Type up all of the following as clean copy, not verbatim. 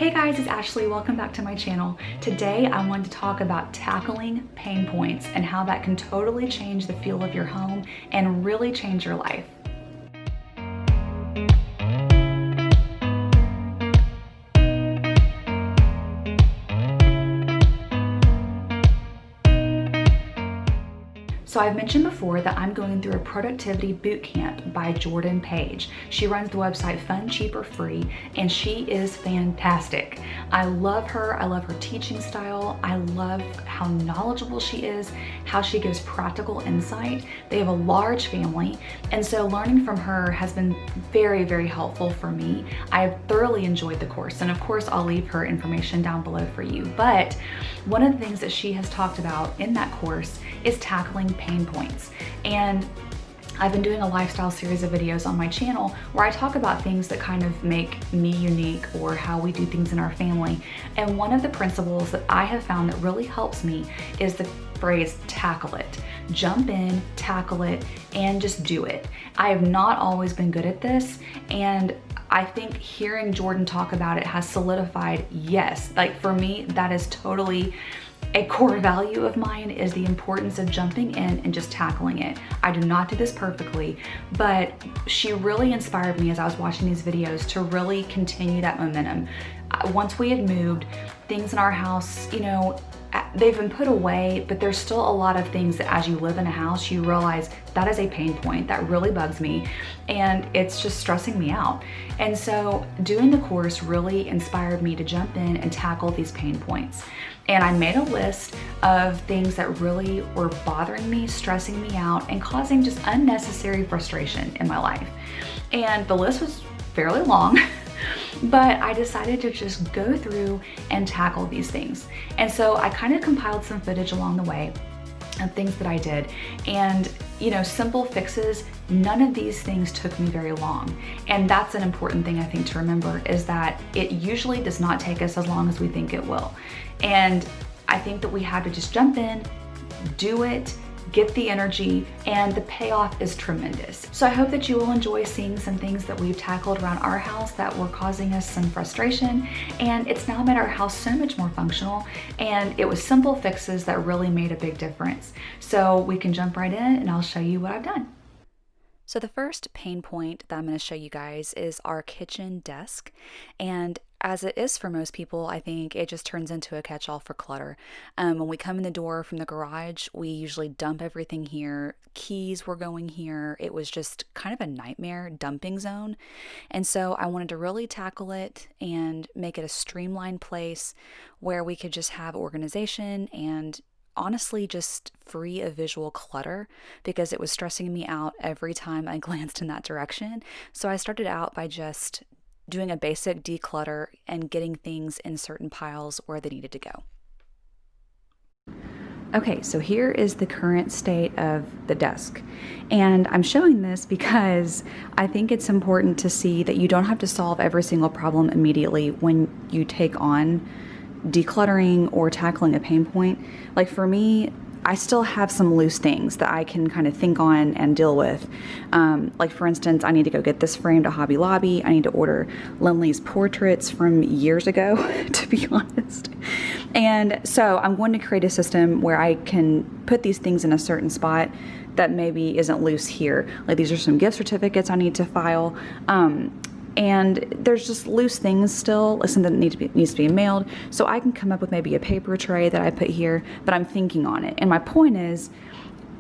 Hey guys, it's Ashley. Welcome back to my channel. Today I wanted to talk about tackling pain points and how that can totally change the feel of your home and really change your life. So I've mentioned before that I'm going through a productivity boot camp by Jordan Page. She runs the website Fun, Cheaper, Free, and she is fantastic. I love her. I love her teaching style. I love how knowledgeable she is, how she gives practical insight. They have a large family, and so learning from her has been very, very helpful for me. I've thoroughly enjoyed the course, and of course I'll leave her information down below for you. But one of the things that she has talked about in that course is tackling pain points. And I've been doing a lifestyle series of videos on my channel where I talk about things that kind of make me unique or how we do things in our family. And one of the principles that I have found that really helps me is the phrase tackle it. Jump in, tackle it, and just do it. I have not always been good at this, and I think hearing Jordan talk about it has solidified, yes, like for me, that is totally a core value of mine, is the importance of jumping in and just tackling it. I do not do this perfectly, but she really inspired me as I was watching these videos to really continue that momentum. Once we had moved, things in our house, you know, they've been put away, but there's still a lot of things that as you live in a house, you realize that is a pain point that really bugs me and it's just stressing me out. And so doing the course really inspired me to jump in and tackle these pain points. And I made a list of things that really were bothering me, stressing me out, and causing just unnecessary frustration in my life. And the list was fairly long, but I decided to just go through and tackle these things. And so I kind of compiled some footage along the way of things that I did. And, you know, simple fixes, none of these things took me very long. And that's an important thing I think to remember, is that it usually does not take us as long as we think it will. And I think that we have to just jump in, do it, get the energy, and the payoff is tremendous. So I hope that you will enjoy seeing some things that we've tackled around our house that were causing us some frustration, and it's now made our house so much more functional, and it was simple fixes that really made a big difference. So we can jump right in and I'll show you what I've done. So the first pain point that I'm going to show you guys is our kitchen desk. And as it is for most people, I think it just turns into a catch-all for clutter. When we come in the door from the garage, we usually dump everything here. Keys were going here. It was just kind of a nightmare dumping zone. And so I wanted to really tackle it and make it a streamlined place where we could just have organization and honestly just free of visual clutter, because it was stressing me out every time I glanced in that direction. So I started out by just doing a basic declutter and getting things in certain piles where they needed to go. Okay, so here is the current state of the desk. And I'm showing this because I think it's important to see that you don't have to solve every single problem immediately when you take on decluttering or tackling a pain point. Like for me, I still have some loose things that I can kind of think on and deal with. Like for instance, I need to go get this framed at Hobby Lobby. I need to order Lindley's portraits from years ago, to be honest. And so I'm going to create a system where I can put these things in a certain spot that maybe isn't loose here. Like these are some gift certificates I need to file. And there's just loose things still, something that needs to be mailed. So I can come up with maybe a paper tray that I put here, but I'm thinking on it. And my point is,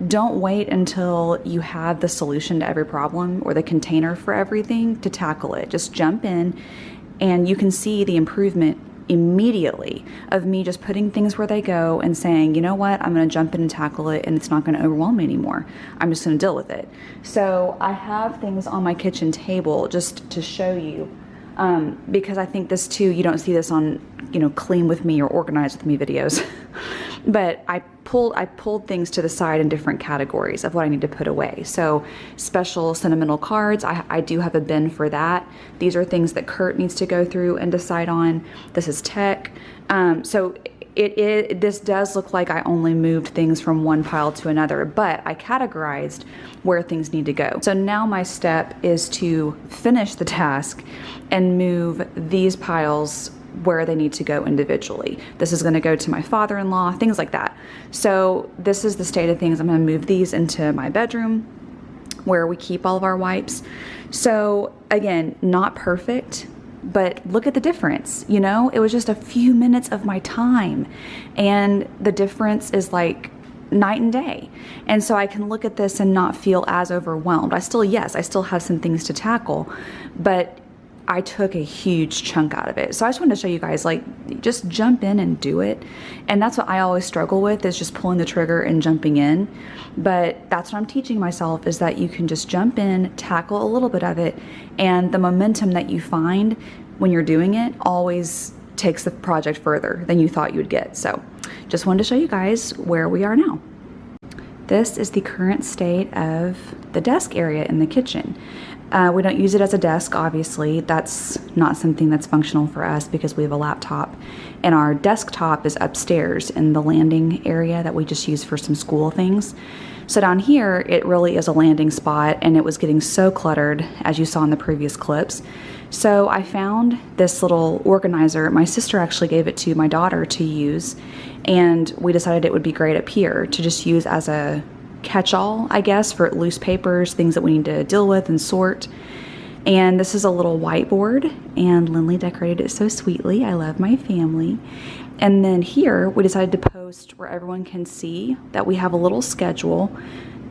don't wait until you have the solution to every problem or the container for everything to tackle it. Just jump in, and you can see the improvement immediately of me just putting things where they go and saying, you know what, I'm going to jump in and tackle it, and it's not going to overwhelm me anymore. I'm just going to deal with it. So I have things on my kitchen table just to show you, because I think this too, you don't see this on, you know, clean with me or organize with me videos. But I pulled things to the side in different categories of what I need to put away. So special sentimental cards, I do have a bin for that. These are things that Kurt needs to go through and decide on. This is tech. So this does look like I only moved things from one pile to another, but I categorized where things need to go. So now my step is to finish the task and move these piles where they need to go individually. This is gonna go to my father-in-law, things like that. So this is the state of things. I'm gonna move these into my bedroom where we keep all of our wipes. So again, not perfect, but look at the difference. You know, it was just a few minutes of my time, and the difference is like night and day. And so I can look at this and not feel as overwhelmed. I still have some things to tackle, but I took a huge chunk out of it. So I just wanted to show you guys, like, just jump in and do it. And that's what I always struggle with, is just pulling the trigger and jumping in. But that's what I'm teaching myself, is that you can just jump in, tackle a little bit of it, and the momentum that you find when you're doing it always takes the project further than you thought you would get. So just wanted to show you guys where we are now. This is the current state of the desk area in the kitchen. We don't use it as a desk, obviously. That's not something that's functional for us because we have a laptop. And our desktop is upstairs in the landing area that we just use for some school things. So down here, it really is a landing spot, and it was getting so cluttered, as you saw in the previous clips. So I found this little organizer. My sister actually gave it to my daughter to use, and we decided it would be great up here to just use as a catch-all, I guess, for loose papers, things that we need to deal with and sort. And this is a little whiteboard, and Lindley decorated it so sweetly. I love my family. And then here we decided to post where everyone can see that we have a little schedule.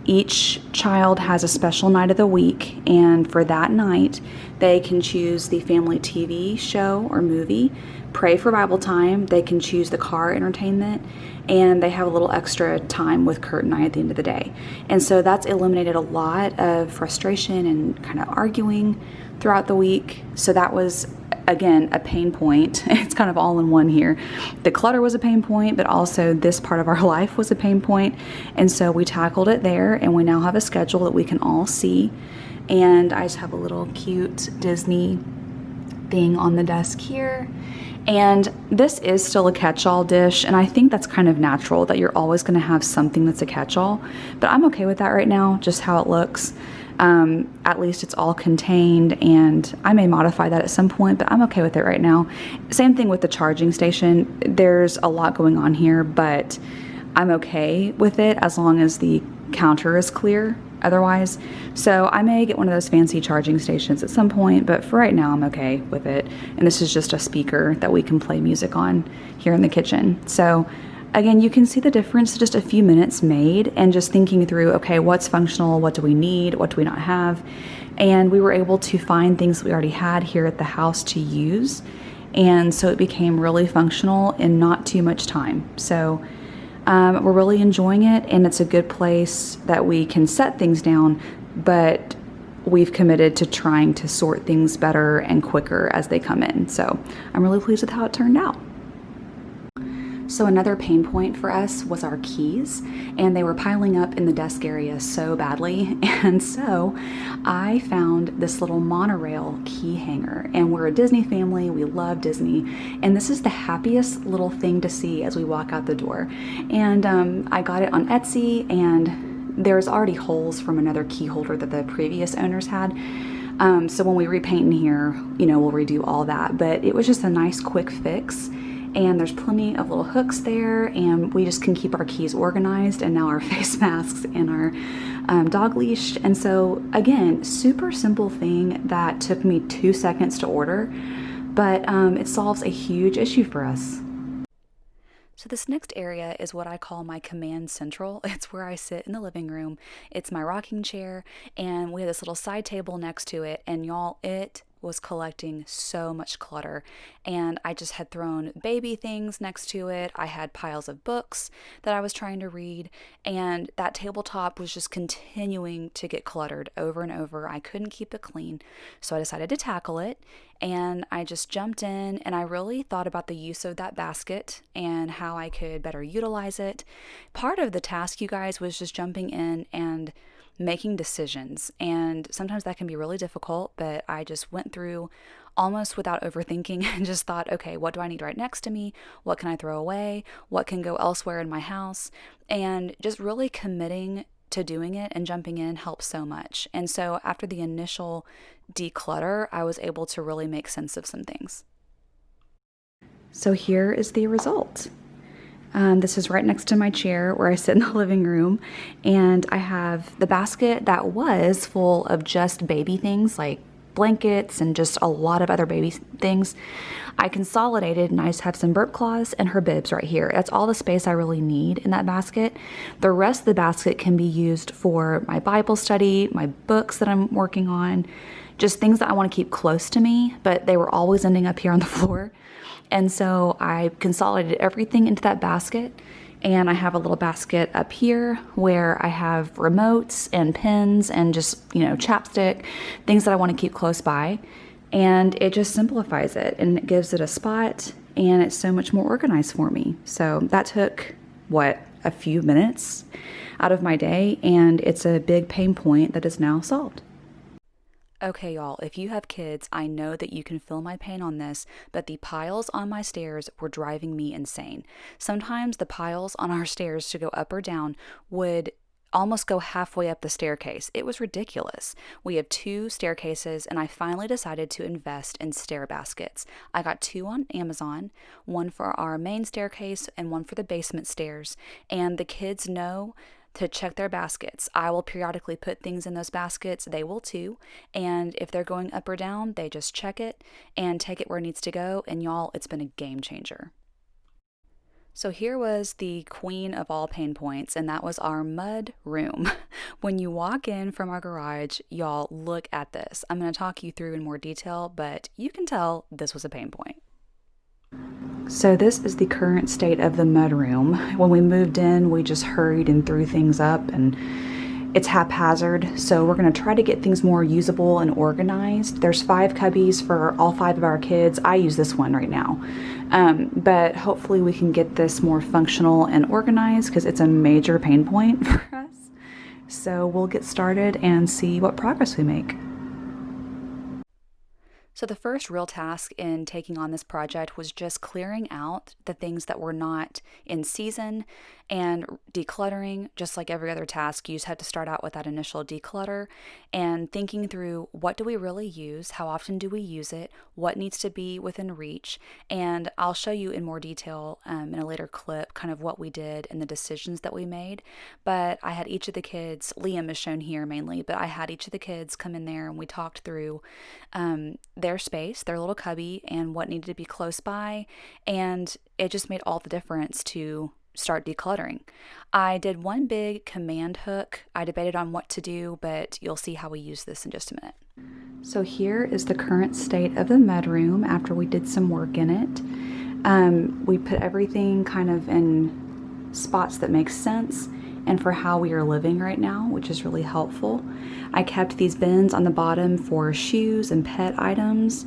Each child has a special night of the week, and for that night they can choose the family TV show or movie, pray for Bible time, they can choose the car entertainment, and they have a little extra time with Kurt and I at the end of the day. And so that's eliminated a lot of frustration and kind of arguing throughout the week. So that was, again, a pain point. It's kind of all in one here. The clutter was a pain point, but also this part of our life was a pain point. And so we tackled it there, and we now have a schedule that we can all see. And I just have a little cute Disney thing on the desk here. And this is still a catch-all dish, and I think that's kind of natural that you're always going to have something that's a catch-all, but I'm okay with that right now, just how it looks. At least it's all contained, and I may modify that at some point, but I'm okay with it right now. Same thing with the charging station. There's a lot going on here, but I'm okay with it as long as the counter is clear otherwise. So I may get one of those fancy charging stations at some point, but for right now I'm okay with it. And this is just a speaker that we can play music on here in the kitchen. So again, you can see the difference just a few minutes made, and just thinking through, okay, what's functional, what do we need, what do we not have? And we were able to find things we already had here at the house to use. And so it became really functional in not too much time. So we're really enjoying it, and it's a good place that we can set things down, but we've committed to trying to sort things better and quicker as they come in. So I'm really pleased with how it turned out. So another pain point for us was our keys, and they were piling up in the desk area so badly. And so I found this little Monorail Key Hanger, and we're a Disney family. We love Disney, and this is the happiest little thing to see as we walk out the door. And I got it on Etsy, and there's already holes from another key holder that the previous owners had. So when we repaint in here, you know, we'll redo all that, but it was just a nice quick fix. And there's plenty of little hooks there, and we just can keep our keys organized, and now our face masks and our dog leash. And so again, super simple thing that took me 2 seconds to order, but it solves a huge issue for us. So this next area is what I call my command central. It's where I sit in the living room. It's my rocking chair, and we have this little side table next to it, and y'all, it was collecting so much clutter, and I just had thrown baby things next to it. I had piles of books that I was trying to read, and that tabletop was just continuing to get cluttered over and over. I couldn't keep it clean, so I decided to tackle it, and I just jumped in, and I really thought about the use of that basket and how I could better utilize it. Part of the task, you guys, was just jumping in and making decisions, and sometimes that can be really difficult, but I just went through almost without overthinking and just thought, okay, what do I need right next to me? What can I throw away? What can go elsewhere in my house? And just really committing to doing it and jumping in helps so much. And so after the initial declutter, I was able to really make sense of some things. So here is the result. This is right next to my chair where I sit in the living room, and I have the basket that was full of just baby things like blankets and just a lot of other baby things. I consolidated and I just have some burp cloths and her bibs right here. That's all the space I really need in that basket. The rest of the basket can be used for my Bible study, my books that I'm working on, just things that I want to keep close to me, but they were always ending up here on the floor. And so I consolidated everything into that basket, and I have a little basket up here where I have remotes and pens and just, chapstick, things that I want to keep close by. And it just simplifies it and it gives it a spot, and it's so much more organized for me. So that took, a few minutes out of my day, and it's a big pain point that is now solved. Okay, y'all, if you have kids, I know that you can feel my pain on this, but the piles on my stairs were driving me insane. Sometimes the piles on our stairs to go up or down would almost go halfway up the staircase. It was ridiculous. We have 2 staircases, and I finally decided to invest in stair baskets. I got 2 on Amazon, one for our main staircase and one for the basement stairs, and the kids know to check their baskets. I will periodically put things in those baskets. They will too. And if they're going up or down, they just check it and take it where it needs to go. And y'all, it's been a game changer. So here was the queen of all pain points, and that was our mud room. When you walk in from our garage, y'all, look at this. I'm going to talk you through in more detail, but you can tell this was a pain point. So this is the current state of the mudroom. When we moved in, we just hurried and threw things up, and it's haphazard. So we're going to try to get things more usable and organized. There's 5 cubbies for all 5 of our kids. I use this one right now. But hopefully we can get this more functional and organized, because it's a major pain point for us. So we'll get started and see what progress we make. So the first real task in taking on this project was just clearing out the things that were not in season and decluttering. Just like every other task, you just have to start out with that initial declutter and thinking through, what do we really use? How often do we use it? What needs to be within reach? And I'll show you in more detail in a later clip kind of what we did and the decisions that we made. But I had each of the kids, Liam is shown here mainly, but I had each of the kids come in there and we talked through their space, their little cubby, and what needed to be close by, and it just made all the difference to start decluttering. I did one big command hook. I debated on what to do, but you'll see how we use this in just a minute. So here is the current state of the mudroom after we did some work in it. We put everything kind of in spots that make sense and for how we are living right now, which is really helpful. I kept these bins on the bottom for shoes and pet items.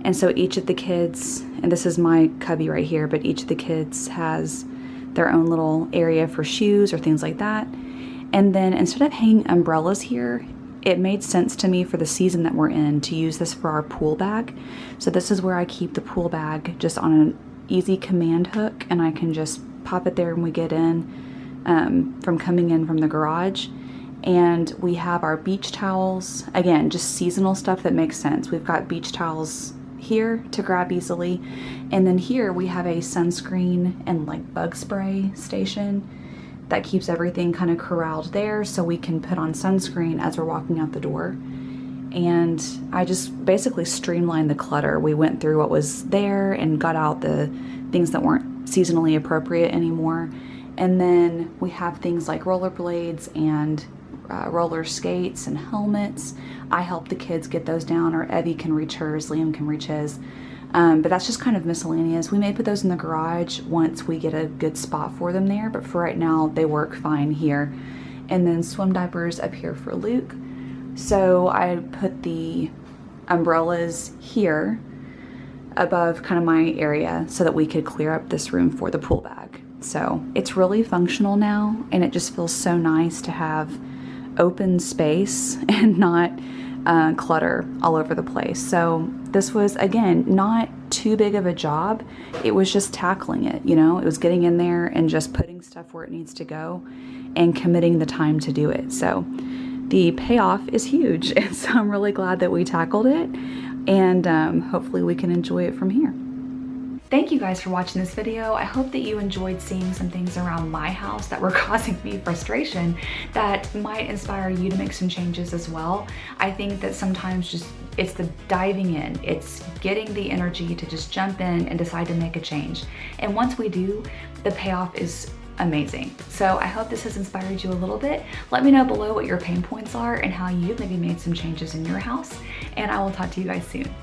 And so each of the kids, and this is my cubby right here, but each of the kids has their own little area for shoes or things like that. And then instead of hanging umbrellas here, it made sense to me for the season that we're in to use this for our pool bag. So this is where I keep the pool bag just on an easy command hook, and I can just pop it there when we get in from coming in from the garage. And we have our beach towels, again, just seasonal stuff that makes sense. We've got beach towels here to grab easily, and then here we have a sunscreen and like bug spray station that keeps everything kind of corralled there so we can put on sunscreen as we're walking out the door. And I just basically streamlined the clutter. We went through what was there and got out the things that weren't seasonally appropriate anymore. And then we have things like rollerblades and roller skates and helmets. I help the kids get those down, or Evie can reach hers, Liam can reach his. But that's just kind of miscellaneous. We may put those in the garage once we get a good spot for them there, but for right now they work fine here. And then swim diapers up here for Luke. So I put the umbrellas here above kind of my area so that we could clear up this room for the pool bag. So it's really functional now, and it just feels so nice to have open space and not clutter all over the place. So this was, again, not too big of a job. It was just tackling it, you know, it was getting in there and just putting stuff where it needs to go and committing the time to do it. So the payoff is huge, and so I'm really glad that we tackled it, and hopefully we can enjoy it from here. Thank you guys for watching this video. I hope that you enjoyed seeing some things around my house that were causing me frustration that might inspire you to make some changes as well. I think that sometimes just it's the diving in, it's getting the energy to just jump in and decide to make a change. And once we do, the payoff is amazing. So I hope this has inspired you a little bit. Let me know below what your pain points are and how you've maybe made some changes in your house. And I will talk to you guys soon.